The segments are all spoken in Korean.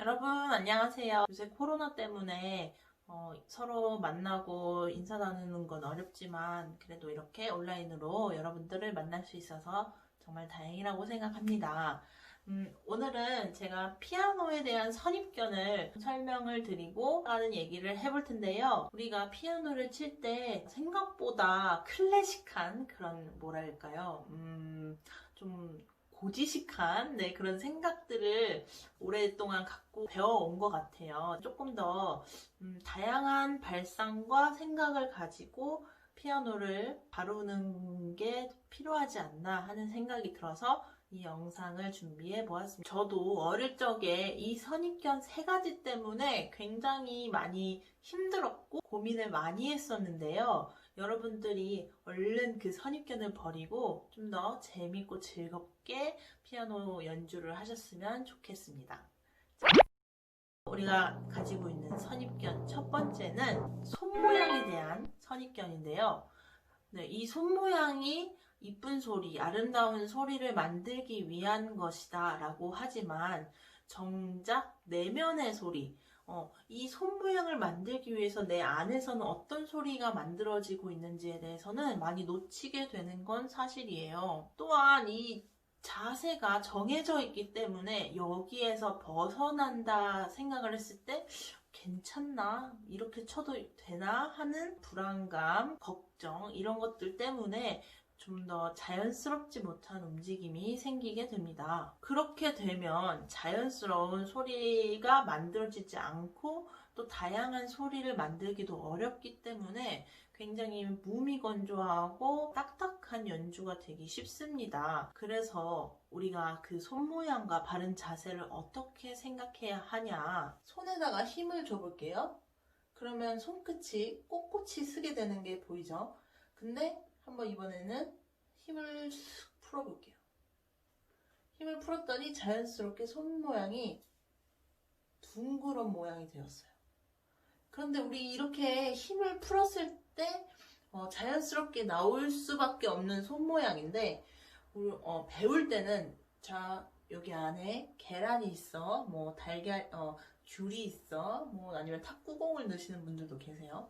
여러분 안녕하세요. 요새 코로나 때문에 서로 만나고 인사 나누는 건 어렵지만 그래도 이렇게 온라인으로 여러분들을 만날 수 있어서 정말 다행이라고 생각합니다. 오늘은 제가 피아노에 대한 선입견을 설명을 드리고 하는 얘기를 해볼 텐데요. 우리가 피아노를 칠 때 생각보다 클래식한 그런 뭐랄까요? 좀 고지식한 그런 생각들을 오랫동안 갖고 배워온 것 같아요. 조금 더 다양한 발상과 생각을 가지고 피아노를 다루는 게 필요하지 않나 하는 생각이 들어서 이 영상을 준비해 보았습니다. 저도 어릴 적에 이 선입견 세 가지 때문에 굉장히 많이 힘들었고 고민을 많이 했었는데요. 여러분들이 얼른 그 선입견을 버리고 좀 더 재밌고 즐겁게 피아노 연주를 하셨으면 좋겠습니다. 자, 우리가 가지고 있는 선입견 첫 번째는 손모양에 대한 선입견인데요. 이 손모양이 이쁜 소리, 아름다운 소리를 만들기 위한 것이다 라고 하지만 정작 내면의 소리, 이 손모양을 만들기 위해서 내 안에서는 어떤 소리가 만들어지고 있는지에 대해서는 많이 놓치게 되는 건 사실이에요. 또한 이 자세가 정해져 있기 때문에 여기에서 벗어난다 생각을 했을 때 괜찮나? 이렇게 쳐도 되나? 하는 불안감, 걱정 이런 것들 때문에 좀 더 자연스럽지 못한 움직임이 생기게 됩니다. 그렇게 되면 자연스러운 소리가 만들어지지 않고 또 다양한 소리를 만들기도 어렵기 때문에 굉장히 무미건조하고 딱딱한 연주가 되기 쉽습니다. 그래서 우리가 그 손 모양과 바른 자세를 어떻게 생각해야 하냐? 손에다가 힘을 줘볼게요. 그러면 손끝이 꼿꼿이 쓰게 되는 게 보이죠? 근데 한번 이번에는 힘을 풀어볼게요. 힘을 풀었더니 자연스럽게 손 모양이 둥그런 모양이 되었어요. 그런데 우리 이렇게 힘을 풀었을 때 자연스럽게 나올 수밖에 없는 손 모양인데 배울 때는 자 여기 안에 계란이 있어, 뭐 달걀, 귤이 있어, 뭐 아니면 탁구공을 넣으시는 분들도 계세요.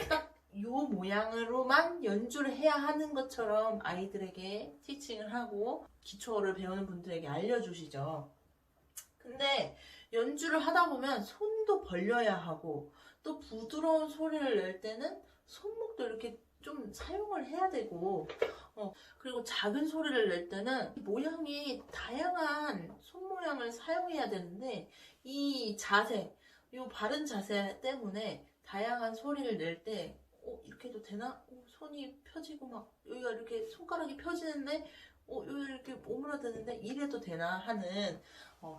딱 이 모양으로만 연주를 해야 하는 것처럼 아이들에게 티칭을 하고 기초를 배우는 분들에게 알려주시죠. 근데 연주를 하다 보면 손도 벌려야 하고 또 부드러운 소리를 낼 때는 손목도 이렇게 좀 사용을 해야 되고 그리고 작은 소리를 낼 때는 모양이 다양한 손 모양을 사용해야 되는데 이 자세, 이 바른 자세 때문에 다양한 소리를 낼 때 이렇게 해도 되나? 손이 펴지고 막 여기가 이렇게 손가락이 펴지는데 여기 이렇게 오므라드는데 이래도 되나 하는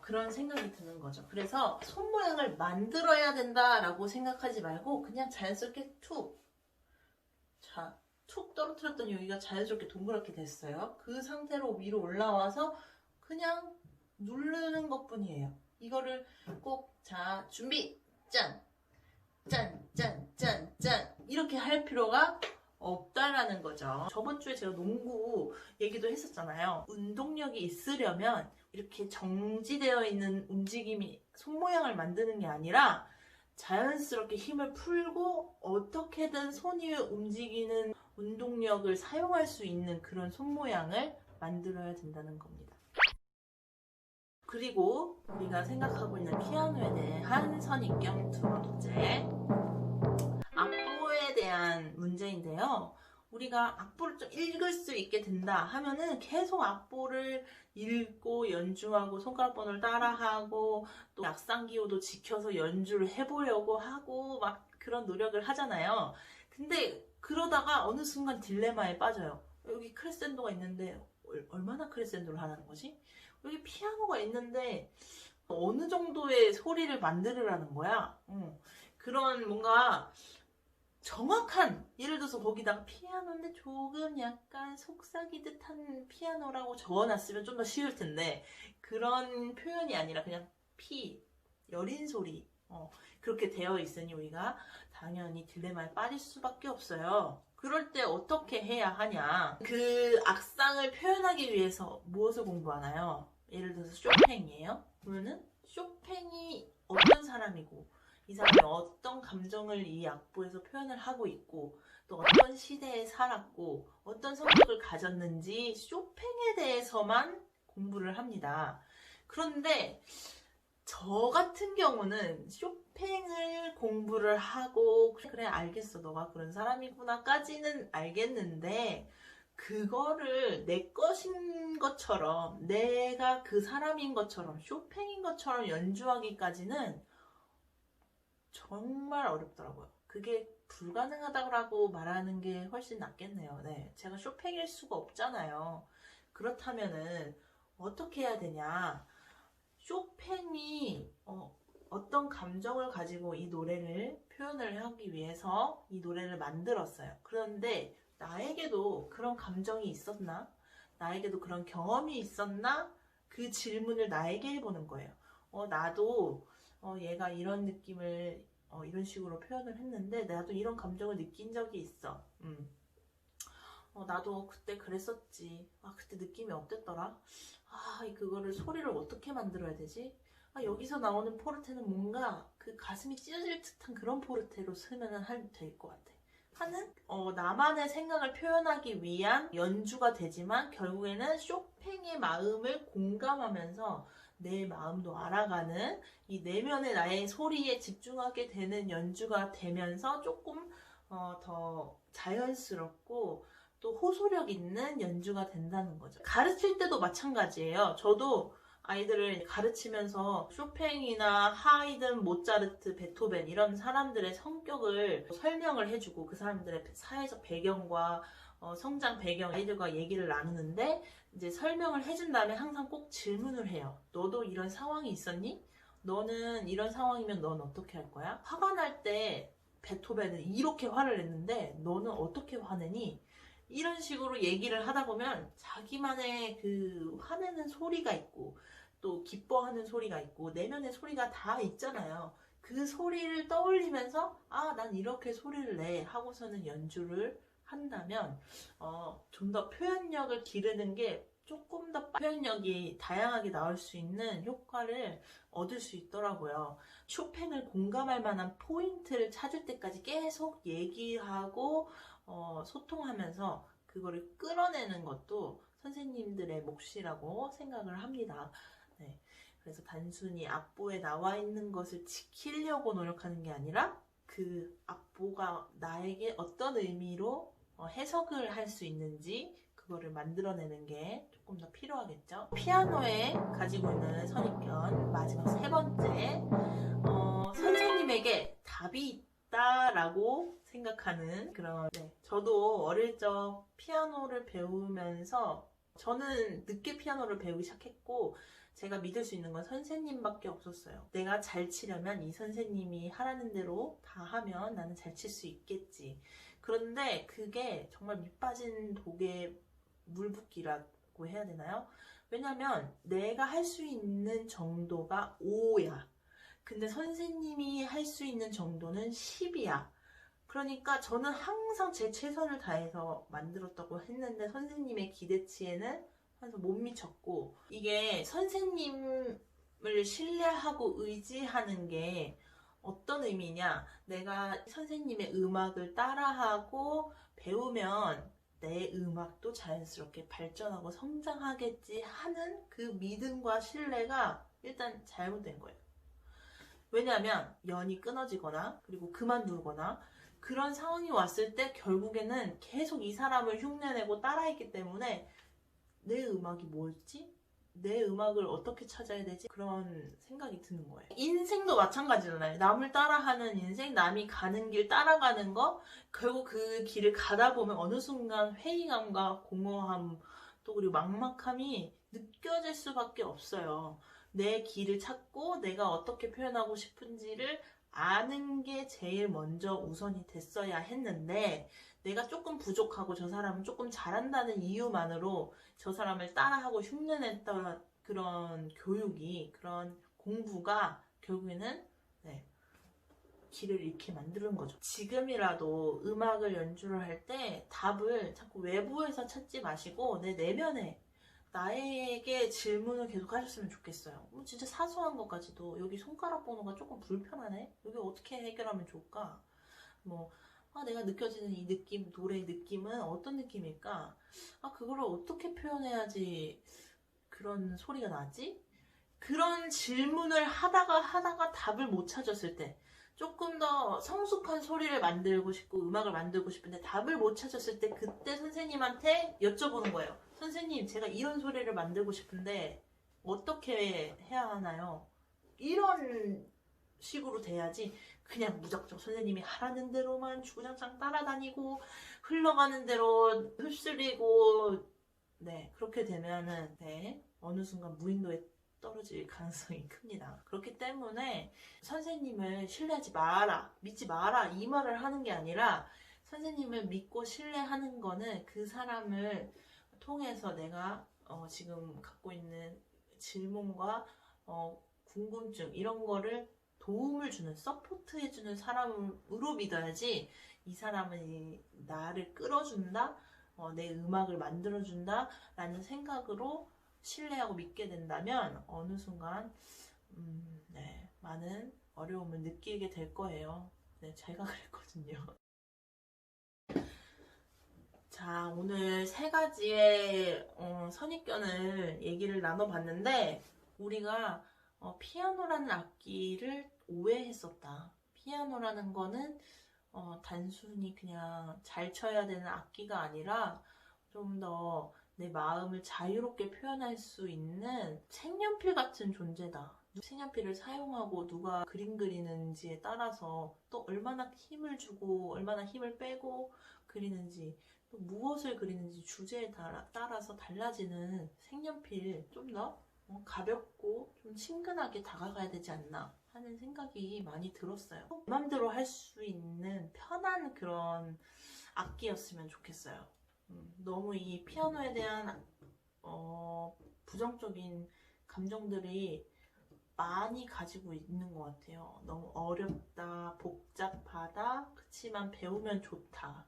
그런 생각이 드는 거죠. 그래서 손 모양을 만들어야 된다라고 생각하지 말고 그냥 자연스럽게 툭 떨어뜨렸더니 여기가 자연스럽게 동그랗게 됐어요. 그 상태로 위로 올라와서 그냥 누르는 것 뿐이에요. 이거를 꼭 준비! 짠! 짠! 짠! 짠! 짠! 이렇게 할 필요가 없다라는 거죠. 저번 주에 제가 농구 얘기도 했었잖아요. 운동력이 있으려면 이렇게 정지되어 있는 움직임이 손모양을 만드는 게 아니라 자연스럽게 힘을 풀고 어떻게든 손이 움직이는 운동력을 사용할 수 있는 그런 손모양을 만들어야 된다는 겁니다. 그리고 우리가 생각하고 있는 피아노에 대한 선입견 두 번째, 악보에 대한 문제인데요. 우리가 악보를 좀 읽을 수 있게 된다 하면은 계속 악보를 읽고 연주하고 손가락 번호를 따라하고 또 약상기호도 지켜서 연주를 해보려고 하고 막 그런 노력을 하잖아요. 근데 그러다가 어느 순간 딜레마에 빠져요. 여기 크레센도가 있는데 얼마나 크레센도를 하는 거지? 여기 피아노가 있는데 어느 정도의 소리를 만들으라는 거야? 그런 뭔가 정확한, 예를 들어서 거기다가 피아노인데 조금 약간 속삭이듯 한 피아노라고 적어놨으면 좀 더 쉬울 텐데 그런 표현이 아니라 그냥 여린 소리 그렇게 되어 있으니 우리가 당연히 딜레마에 빠질 수밖에 없어요. 그럴 때 어떻게 해야 하냐? 그 악상을 표현하기 위해서 무엇을 공부하나요? 예를 들어서 쇼팽이에요. 그러면은 쇼팽이 어떤 사람이고 이 사람이 어떤 감정을 이 악보에서 표현을 하고 있고 또 어떤 시대에 살았고 어떤 성격을 가졌는지 쇼팽에 대해서만 공부를 합니다. 그런데 저 같은 경우는 쇼팽을 공부를 하고 그래 알겠어 너가 그런 사람이구나까지는 알겠는데 그거를 내 것인 것처럼 내가 그 사람인 것처럼 쇼팽인 것처럼 연주하기까지는 정말 어렵더라고요. 그게 불가능하다고 말하는 게 훨씬 낫겠네요. 네, 제가 쇼팽일 수가 없잖아요. 그렇다면은 어떻게 해야 되냐? 쇼팽이 어떤 감정을 가지고 이 노래를 표현을 하기 위해서 이 노래를 만들었어요. 그런데 나에게도 그런 감정이 있었나? 나에게도 그런 경험이 있었나? 그 질문을 나에게 해보는 거예요. 나도 얘가 이런 느낌을 이런 식으로 표현을 했는데 나도 이런 감정을 느낀 적이 있어. 나도 그때 그랬었지. 그때 느낌이 어땠더라? 그거를 소리를 어떻게 만들어야 되지? 여기서 나오는 포르테는 뭔가 그 가슴이 찢어질 듯한 그런 포르테로 쓰면 될 것 같아. 하는 나만의 생각을 표현하기 위한 연주가 되지만 결국에는 쇼팽의 마음을 공감하면서 내 마음도 알아가는 이 내면의 나의 소리에 집중하게 되는 연주가 되면서 조금 더 자연스럽고 또 호소력 있는 연주가 된다는 거죠. 가르칠 때도 마찬가지예요. 저도 아이들을 가르치면서 쇼팽이나 하이든, 모차르트, 베토벤 이런 사람들의 성격을 설명을 해주고 그 사람들의 사회적 배경과 성장 배경 아이들과 얘기를 나누는데 이제 설명을 해준 다음에 항상 꼭 질문을 해요. 너도 이런 상황이 있었니? 너는 이런 상황이면 넌 어떻게 할 거야? 화가 날 때 베토벤은 이렇게 화를 냈는데 너는 어떻게 화내니? 이런 식으로 얘기를 하다 보면 자기만의 그 화내는 소리가 있고 또 기뻐하는 소리가 있고 내면의 소리가 다 있잖아요. 그 소리를 떠올리면서 난 이렇게 소리를 내 하고서는 연주를 한다면 좀 더 표현력을 기르는 게 조금 더 표현력이 다양하게 나올 수 있는 효과를 얻을 수 있더라고요. 쇼팽을 공감할 만한 포인트를 찾을 때까지 계속 얘기하고 소통하면서 그거를 끌어내는 것도 선생님들의 몫이라고 생각을 합니다. 네. 그래서 단순히 악보에 나와 있는 것을 지키려고 노력하는 게 아니라 그 악보가 나에게 어떤 의미로 해석을 할 수 있는지 그거를 만들어내는 게 조금 더 필요하겠죠. 피아노에 가지고 있는 선입견 마지막 세 번째 선생님에게 답이 있다라고 생각하는 그런 저도 어릴 적 피아노를 배우면서 저는 늦게 피아노를 배우기 시작했고 제가 믿을 수 있는 건 선생님밖에 없었어요. 내가 잘 치려면 이 선생님이 하라는 대로 다 하면 나는 잘 칠 수 있겠지. 그런데 그게 정말 밑빠진 독에 물 붓기라고 해야 되나요? 왜냐면 내가 할 수 있는 정도가 5야. 근데 선생님이 할 수 있는 정도는 10이야. 그러니까 저는 항상 제 최선을 다해서 만들었다고 했는데 선생님의 기대치에는 항상 못 미쳤고 이게 선생님을 신뢰하고 의지하는 게 어떤 의미냐 내가 선생님의 음악을 따라하고 배우면 내 음악도 자연스럽게 발전하고 성장하겠지 하는 그 믿음과 신뢰가 일단 잘못된 거예요. 왜냐하면 연이 끊어지거나 그리고 그만두거나 그런 상황이 왔을 때 결국에는 계속 이 사람을 흉내내고 따라했기 때문에 내 음악이 뭐였지? 내 음악을 어떻게 찾아야 되지? 그런 생각이 드는 거예요. 인생도 마찬가지잖아요. 남을 따라하는 인생, 남이 가는 길 따라가는 거 결국 그 길을 가다 보면 어느 순간 회의감과 공허함 또 그리고 막막함이 느껴질 수밖에 없어요. 내 길을 찾고 내가 어떻게 표현하고 싶은지를 아는 게 제일 먼저 우선이 됐어야 했는데 내가 조금 부족하고 저 사람은 조금 잘한다는 이유만으로 저 사람을 따라하고 흉내냈던 그런 교육이 그런 공부가 결국에는 길을 잃게 만드는 거죠. 지금이라도 음악을 연주를 할 때 답을 자꾸 외부에서 찾지 마시고 내 내면에 나에게 질문을 계속 하셨으면 좋겠어요. 진짜 사소한 것까지도 여기 손가락 번호가 조금 불편하네? 여기 어떻게 해결하면 좋을까? 뭐 내가 느껴지는 이 느낌, 노래의 느낌은 어떤 느낌일까? 그거를 어떻게 표현해야지 그런 소리가 나지? 그런 질문을 하다가 답을 못 찾았을 때, 조금 더 성숙한 소리를 만들고 싶고 음악을 만들고 싶은데 답을 못 찾았을 때, 그때 선생님한테 여쭤보는 거예요. 선생님, 제가 이런 소리를 만들고 싶은데 어떻게 해야 하나요? 이런 식으로 돼야지, 그냥 무작정 선생님이 하라는 대로만 주구장창 따라다니고 흘러가는 대로 흡수리고, 네, 그렇게 되면은 어느 순간 무인도에 떨어질 가능성이 큽니다. 그렇기 때문에 선생님을 신뢰하지 마라, 믿지 마라, 이 말을 하는 게 아니라, 선생님을 믿고 신뢰하는 거는 그 사람을 통해서 내가 지금 갖고 있는 질문과 궁금증, 이런 거를 도움을 주는, 서포트해주는 사람으로 믿어야지, 이 사람은 나를 끌어준다, 내 음악을 만들어준다 라는 생각으로 신뢰하고 믿게 된다면 어느 순간 많은 어려움을 느끼게 될 거예요. 네, 제가 그랬거든요. 자, 오늘 세 가지의 선입견을 얘기를 나눠봤는데, 우리가 피아노라는 악기를 오해했었다. 피아노라는 거는 단순히 그냥 잘 쳐야 되는 악기가 아니라 좀 더 내 마음을 자유롭게 표현할 수 있는 색연필 같은 존재다. 색연필을 사용하고 누가 그림 그리는지에 따라서 또 얼마나 힘을 주고 얼마나 힘을 빼고 그리는지, 또 무엇을 그리는지 주제에 따라서 달라지는 색연필, 좀 더 가볍고 좀 친근하게 다가가야 되지 않나 하는 생각이 많이 들었어요. 내 맘대로 할 수 있는 편한 그런 악기였으면 좋겠어요. 너무 이 피아노에 대한 부정적인 감정들이 많이 가지고 있는 것 같아요. 너무 어렵다, 복잡하다, 그치만 배우면 좋다.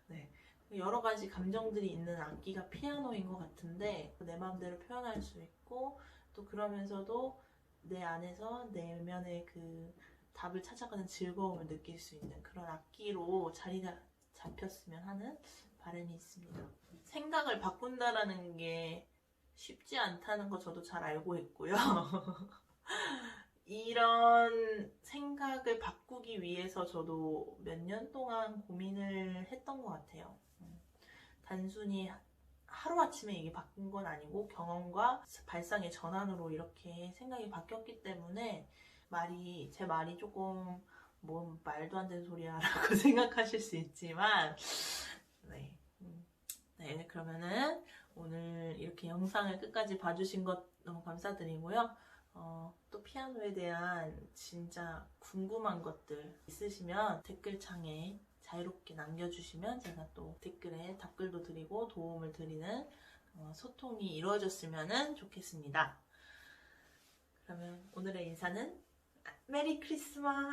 네. 여러 가지 감정들이 있는 악기가 피아노인 것 같은데, 내 마음대로 표현할 수 있고, 또 그러면서도 내 안에서 내면의 그 답을 찾아가는 즐거움을 느낄 수 있는 그런 악기로 자리가 잡혔으면 하는 바람이 있습니다. 생각을 바꾼다라는 게 쉽지 않다는 거 저도 잘 알고 있고요. 이런 생각을 바꾸기 위해서 저도 몇 년 동안 고민을 했던 것 같아요. 단순히 하루아침에 이게 바뀐 건 아니고 경험과 발상의 전환으로 이렇게 생각이 바뀌었기 때문에 제 말이 조금 뭐 말도 안 되는 소리야 라고 생각하실 수 있지만, 네, 그러면은 오늘 이렇게 영상을 끝까지 봐주신 것 너무 감사드리고요. 또 피아노에 대한 진짜 궁금한 것들 있으시면 댓글창에 자유롭게 남겨주시면 제가 또 댓글에 답글도 드리고 도움을 드리는 소통이 이루어졌으면 좋겠습니다. 그러면 오늘의 인사는 메리 크리스마스!